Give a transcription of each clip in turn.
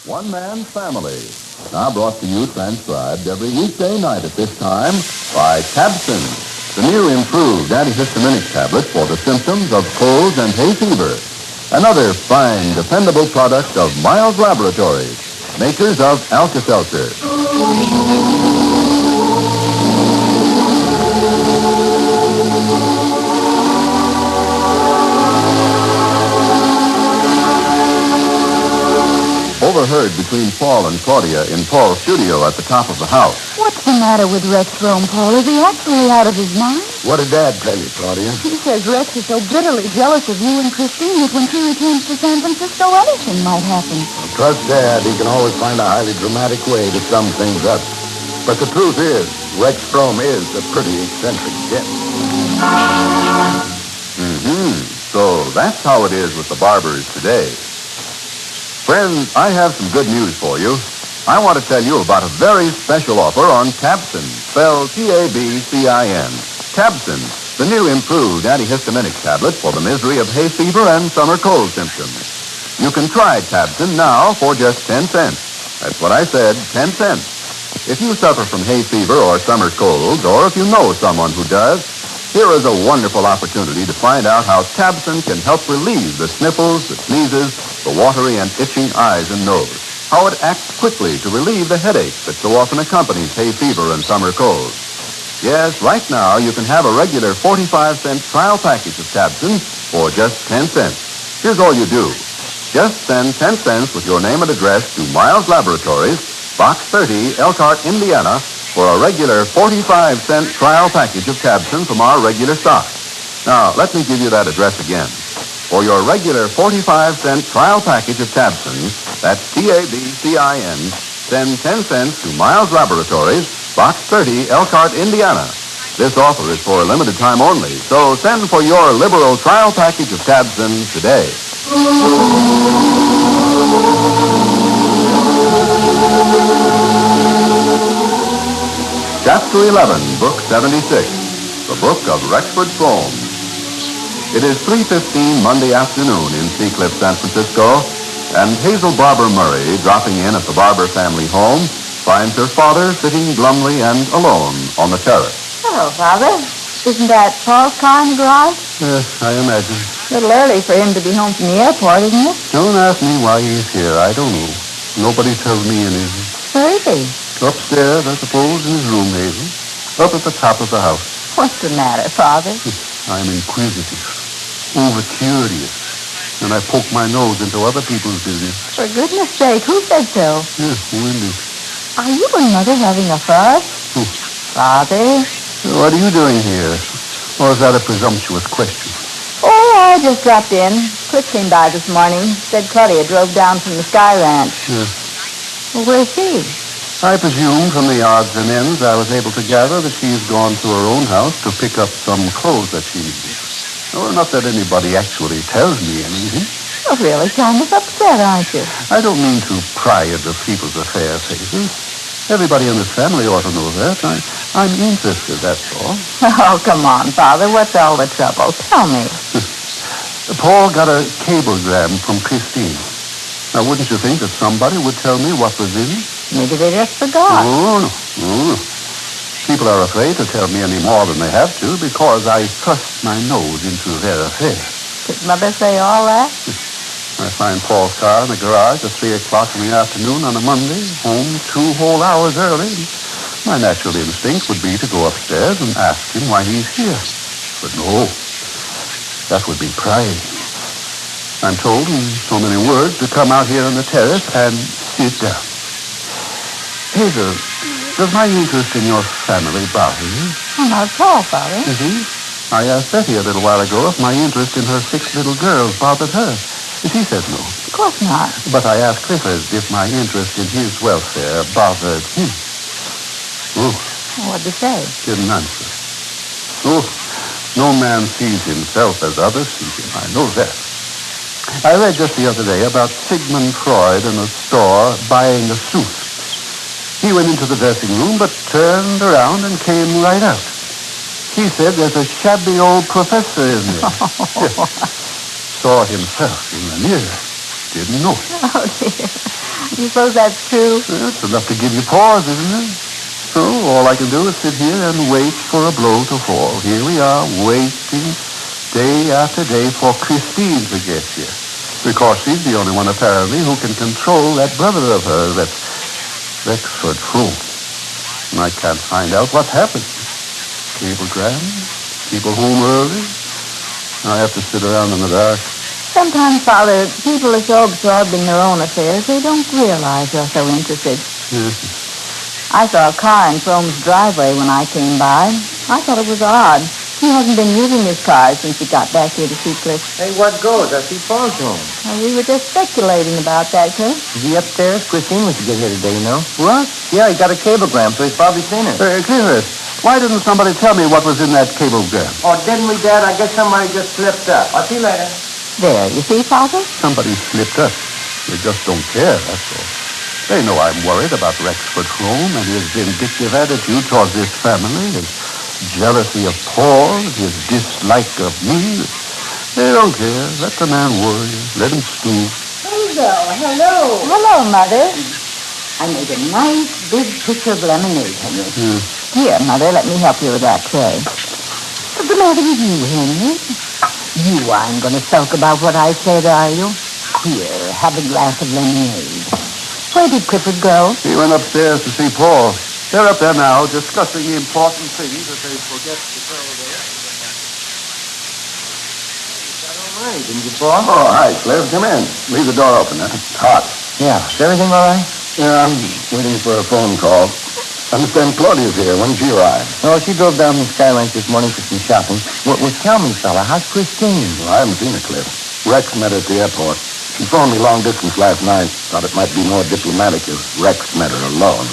One Man's Family. Now brought to you, transcribed every weekday night at this time by Cabsin, the new improved antihistaminic tablet for the symptoms of colds and hay fever. Another fine, dependable product of Miles Laboratories, makers of Alka-Seltzer. Overheard between Paul and Claudia in Paul's studio at the top of the house. What's the matter with Rex Frome, Paul? Is he actually out of his mind? What did Dad tell you, Claudia? He says Rex is so bitterly jealous of you and Christine that when she returns to San Francisco, anything might happen. Trust Dad. He can always find a highly dramatic way to sum things up. But the truth is, Rex Frome is a pretty eccentric gent. So that's how it is with the barbers today. Friends, I have some good news for you. I want to tell you about a very special offer on Cabsin, spelled T-A-B-C-I-N. Cabsin, the new improved antihistaminic tablet for the misery of hay fever and summer cold symptoms. You can try Cabsin now for just 10 cents. That's what I said, 10 cents. If you suffer from hay fever or summer colds, or if you know someone who does, here is a wonderful opportunity to find out how Cabsin can help relieve the sniffles, the sneezes, the watery and itching eyes and nose. How it acts quickly to relieve the headache that so often accompanies hay fever and summer colds. Yes, right now you can have a regular 45-cent trial package of Cabsin for just 10 cents. Here's all you do. Just send 10 cents with your name and address to Miles Laboratories, Box 30, Elkhart, Indiana, for a regular 45-cent trial package of Cabsin from our regular stock. Now, let me give you that address again. For your regular 45-cent trial package of Cabsin, that's T-A-B-C-I-N, send 10 cents to Miles Laboratories, Box 30, Elkhart, Indiana. This offer is for a limited time only, so send for your liberal trial package of Cabsin today. Chapter 11, Book 76, the Book of Rexford, Frome. It is 3:15 Monday afternoon in Seacliff, San Francisco, and Hazel Barber Murray, dropping in at the Barber family home, finds her father sitting glumly and alone on the terrace. Hello, Father. Isn't that Paul's car in the garage? Yes, I imagine. A little early for him to be home from the airport, isn't it? Don't ask me why he's here. I don't know. Nobody tells me anything. Where is he? Upstairs, I suppose, in his room, Hazel. Up at the top of the house. What's the matter, Father? I'm inquisitive, over-curious, and I poke my nose into other people's business. For goodness sake, who said so? Yeah, Wendy. Are you and Mother having a fuss? Father? What are you doing here? Or is that a presumptuous question? Oh, I just dropped in. Cliff came by this morning. Said Claudia drove down from the Sky Ranch. Yeah. Well, where's she? I presume from the odds and ends I was able to gather that she's gone to her own house to pick up some clothes that she needs. Well, not that anybody actually tells me anything. You're really kind of upset, aren't you? I don't mean to pry into people's affairs, Hazel. Everybody in this family ought to know that. I'm interested, that's all. Oh, come on, Father. What's all the trouble? Tell me. Paul got a cablegram from Christine. Now, wouldn't you think that somebody would tell me what was in it? Maybe they just forgot. Oh, no. People are afraid to tell me any more than they have to because I thrust my nose into their affairs. Did Mother say all that? I find Paul's car in the garage at 3 o'clock in the afternoon on a Monday, home 2 whole hours early. My natural instinct would be to go upstairs and ask him why he's here. But no, that would be prying. I'm told in so many words to come out here on the terrace and sit down. Hazel, does my interest in your family bother you? Oh, not at all, Father. See? I asked Betty a little while ago if my interest in her 6 little girls bothered her. She said no. Of course not. But I asked Clifford if my interest in his welfare bothered him. Oh. What'd he say? Didn't answer. Oh, no man sees himself as others see him. I know that. I read just the other day about Sigmund Freud in a store buying a suit. He went into the dressing room, but turned around and came right out. He said there's a shabby old professor in there. Saw himself in the mirror. Didn't know it. Oh, dear. You suppose that's true? That's enough to give you pause, isn't it? So all I can do is sit here and wait for a blow to fall. Here we are, waiting day after day for Christine to get here. Because she's the only one, apparently, who can control that brother of hers, that Rexford, Frome. And I can't find out what happened. Cablegrams, people home early. I have to sit around in the dark. Sometimes, Father, people are so absorbed in their own affairs, they don't realize you're so interested. Yes. I saw a car in Frome's driveway when I came by. I thought it was odd. He hasn't been using his car since he got back here to see Cliff. Hey, what goes? I see Paul's home. We were just speculating about that, Cliff. Is he upstairs? Christine was to get here today, you know? What? Yeah, he got a cablegram, so he's probably seen it. Cliff, why didn't somebody tell me what was in that cablegram? Oh, didn't we, Dad? I guess somebody just slipped up. I'll see you later. There, you see, Father? Somebody slipped up. They just don't care, that's all. They know I'm worried about Rexford Frome and his vindictive attitude towards his family, his jealousy of Paul, his dislike of me. They don't care. Let the man worry. Let him stoop. Hazel, hello. Hello, Mother. I made a nice big pitcher of lemonade, Henry. Here, Mother, let me help you with that tray. What's the matter with you, Henry? You aren't going to sulk about what I said, are you? Here, have a glass of lemonade. Where did Clifford go? He went upstairs to see Paul. They're up there now discussing the important things that they forget to tell their... All right, didn't you, Paul? Oh, hi, Cliff. Come in. Leave the door open, huh? It's hot. Yeah. Is everything all right? Yeah, I'm waiting for a phone call. I understand Claudia's here. When did she arrive? No, she drove down from Sky Ranch this morning for some shopping. Well, tell me, fella, how's Christine? Well, I haven't seen her, Cliff. Rex met her at the airport. She phoned me long distance last night. Thought it might be more diplomatic if Rex met her alone.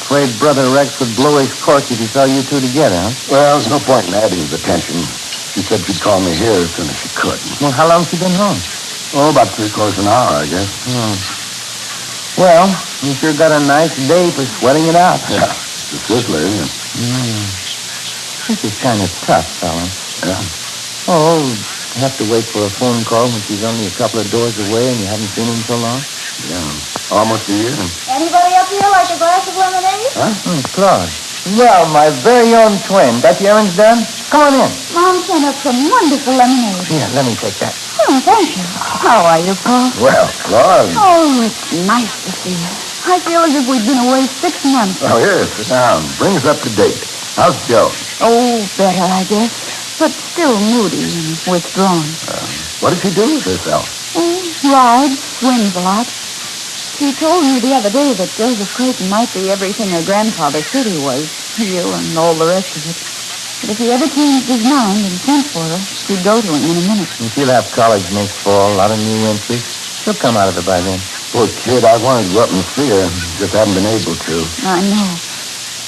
Afraid Brother Rex would blow his cork if he saw you two together, huh? Well, there's no point in adding the tension. She said she'd call me here as soon as she could. Well, how long's she been home? Oh, about 3/4 an hour, I guess. Well, you sure got a nice day for sweating it out. Yeah, it's a sizzler, isn't it? This is kind of tough, fella. Yeah. Oh, you have to wait for a phone call when she's only a couple of doors away and you haven't seen him so long? Yeah, almost a year. Anybody up here like a glass of lemonade? Huh? Claude. Well, my very own twin. Got your errands done? Come on in. Mom sent us some wonderful lemonade. Here, let me take that. Oh, thank you. How are you, Paul? Well, Claude. Oh, it's nice to see you. I feel as if we'd been away 6 months. Oh, here, sit down. Bring us up to date. How's Joe? Oh, better, I guess. But still moody and withdrawn. What does she do with herself? Oh, rides, swims a lot. She told me the other day that Joseph Creighton might be everything her grandfather said he was, heel and all the rest of it. But if he ever changed his mind and sent for her, she'd go to him in a minute. And she'll have college next fall, a lot of new entries. She'll come out of it by then. Poor kid, I wanted to go up and see her. Just haven't been able to. I know.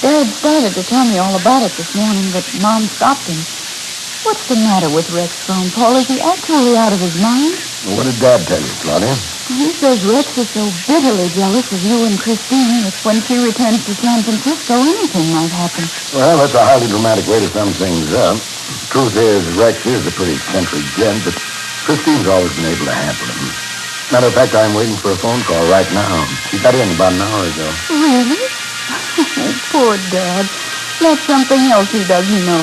Dad started to tell me all about it this morning, but Mom stopped him. What's the matter with Rex Frome, Paul? Is he actually out of his mind? Well, what did Dad tell you, Claudia? He says Rex is so bitterly jealous of you and Christine that when she returns to San Francisco, anything might happen. Well, that's a highly dramatic way to sum things up. Truth is, Rex is a pretty eccentric gent, but Christine's always been able to handle him. Matter of fact, I'm waiting for a phone call right now. She got in about an hour ago. Really? Oh, poor Dad. That's something else he doesn't know.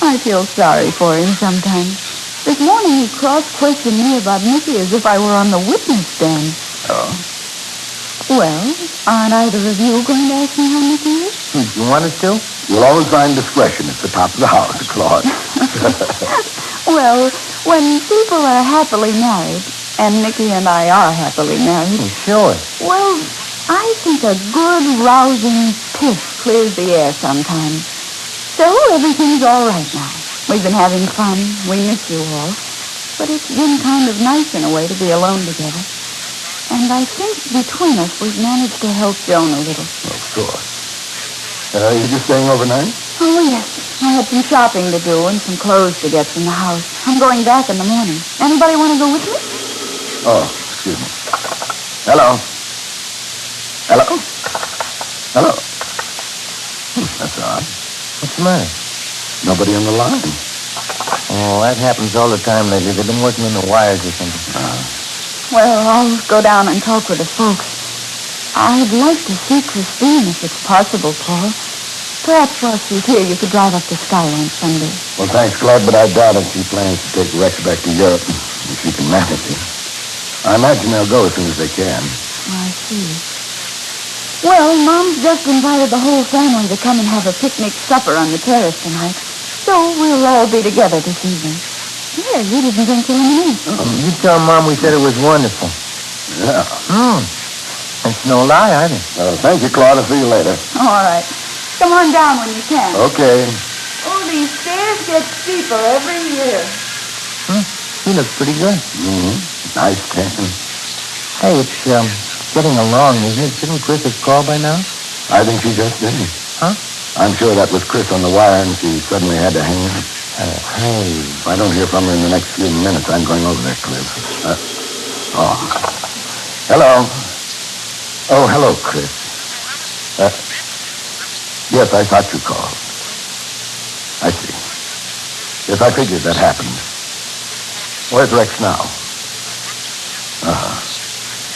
I feel sorry for him sometimes. This morning he cross-questioned me about Nicky as if I were on the witness stand. Oh? Well, aren't either of you going to ask me how Nicky is? You want us to? You'll always find discretion at the top of the house, Claude. Well, when people are happily married, and Nicky and I are happily married, Sure. well, I think a good, rousing piss clears the air sometimes. So everything's all right now. We've been having fun. We miss you all. But it's been kind of nice in a way to be alone together. And I think between us we've managed to help Joan a little. Of course. You just staying overnight? Oh, yes. I had some shopping to do and some clothes to get from the house. I'm going back in the morning. Anybody want to go with me? Oh, excuse me. Hello? Hello? Hello? That's odd. What's the matter? Nobody on the line. Oh, that happens all the time lately. They've been working in the wires or something. Well, I'll go down and talk with the folks. I'd like to see Christine if it's possible, Paul. Perhaps while she's here, you could drive up to Sky on Sunday. Well, thanks, Claude, but I doubt if she plans to take Rex back to Europe if she can manage it. I imagine they'll go as soon as they can. I see. Well, Mom's just invited the whole family to come and have a picnic supper on the terrace tonight. So we'll all be together this evening. Here, you didn't drink your lemonade. You tell Mom we said it was wonderful. Yeah. It's no lie, either. Thank you, Claude. I'll see you later. All right. Come on down when you can. Okay. Oh, these stairs get steeper every year. He looks pretty good. Nice tan. Hey, it's getting along, isn't it? Shouldn't Chris have called by now? I think she just did. Huh? I'm sure that was Chris on the wire, and she suddenly had to hang up. Hey. If I don't hear from her in the next few minutes, I'm going over there, Cliff. Hello. Oh, hello, Chris. Yes, I thought you called. I see. Yes, I figured that happened. Where's Rex now?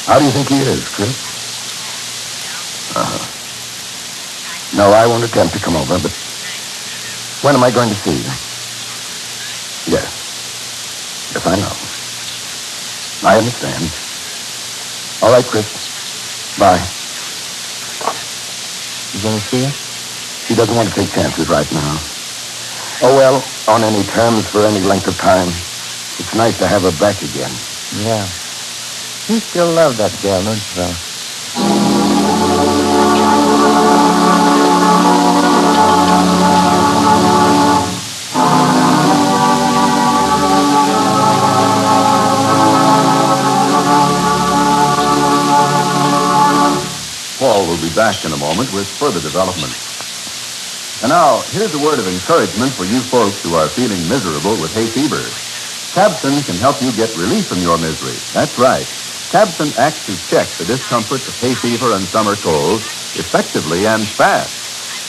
How do you think he is, Chris? No, I won't attempt to come over, but when am I going to see you? Yes. Yes, I know. I understand. All right, Chris. Bye. You going to see her? She doesn't want to take chances right now. Oh, well, on any terms for any length of time. It's nice to have her back again. Yeah. You still love that girl, don't you, Val? Paul will be back in a moment with further development. And now, here's a word of encouragement for you folks who are feeling miserable with hay fever. Tabson can help you get relief from your misery. That's right. Tabson acts to check the discomforts of hay fever and summer colds effectively and fast.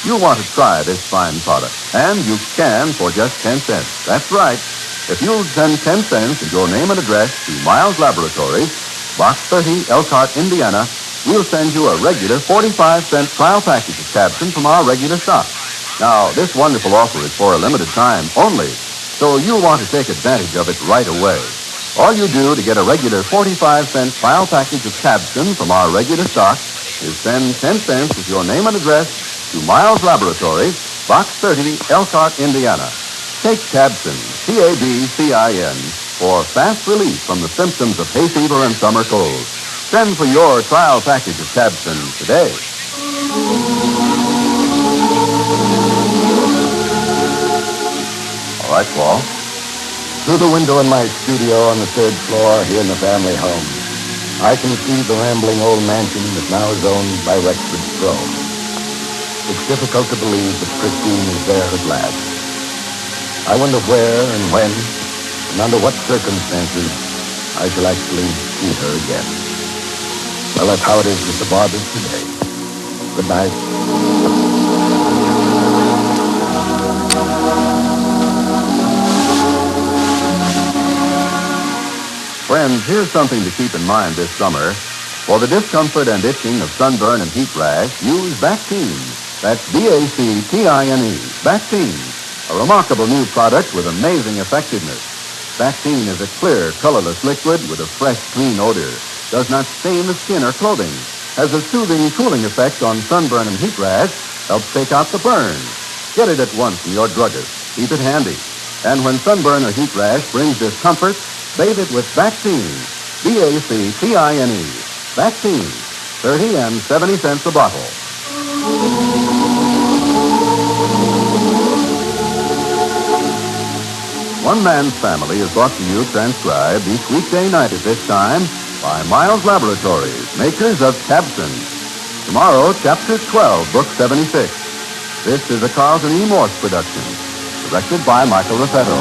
You'll want to try this fine product, and you can for just 10 cents. That's right. If you'll send 10 cents and your name and address to Miles Laboratories, Box 30, Elkhart, Indiana, we'll send you a regular 45-cent trial package of Tabson from our regular shop. Now, this wonderful offer is for a limited time only, so you'll want to take advantage of it right away. All you do to get a regular 45-cent trial package of Tabson from our regular stock is send 10 cents with your name and address to Miles Laboratories, Box 30, Elkhart, Indiana. Take Tabson, T-A-B-C-I-N, for fast relief from the symptoms of hay fever and summer colds. Send for your trial package of Tabson today. All right, Paul. Through the window in my studio on the third floor here in the family home, I can see the rambling old mansion that now is owned by Rexford Frome. It's difficult to believe that Christine is there at last. I wonder where and when and under what circumstances I shall actually see her again. Well, that's how it is with the Barbers today. Good night. Friends, here's something to keep in mind this summer. For the discomfort and itching of sunburn and heat rash, use Bactine. That's B-A-C-T-I-N-E. Bactine, a remarkable new product with amazing effectiveness. Bactine is a clear, colorless liquid with a fresh, clean odor. Does not stain the skin or clothing. Has a soothing, cooling effect on sunburn and heat rash. Helps take out the burn. Get it at once from your druggist. Keep it handy. And when sunburn or heat rash brings discomfort, bathe it with Bactine. B-A-C-T-I-N-E. Bactine. 30 and 70 cents a bottle. One Man's Family is brought to you transcribed each weekday night at this time by Miles Laboratories, makers of Tabson. Tomorrow, Chapter 12, Book 76. This is a Carlton E. Morse production, directed by Michael Raffetto.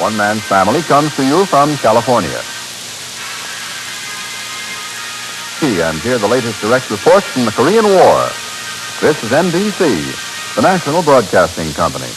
One Man's Family comes to you from California. And hear the latest direct reports from the Korean War. This is NBC, the National Broadcasting Company.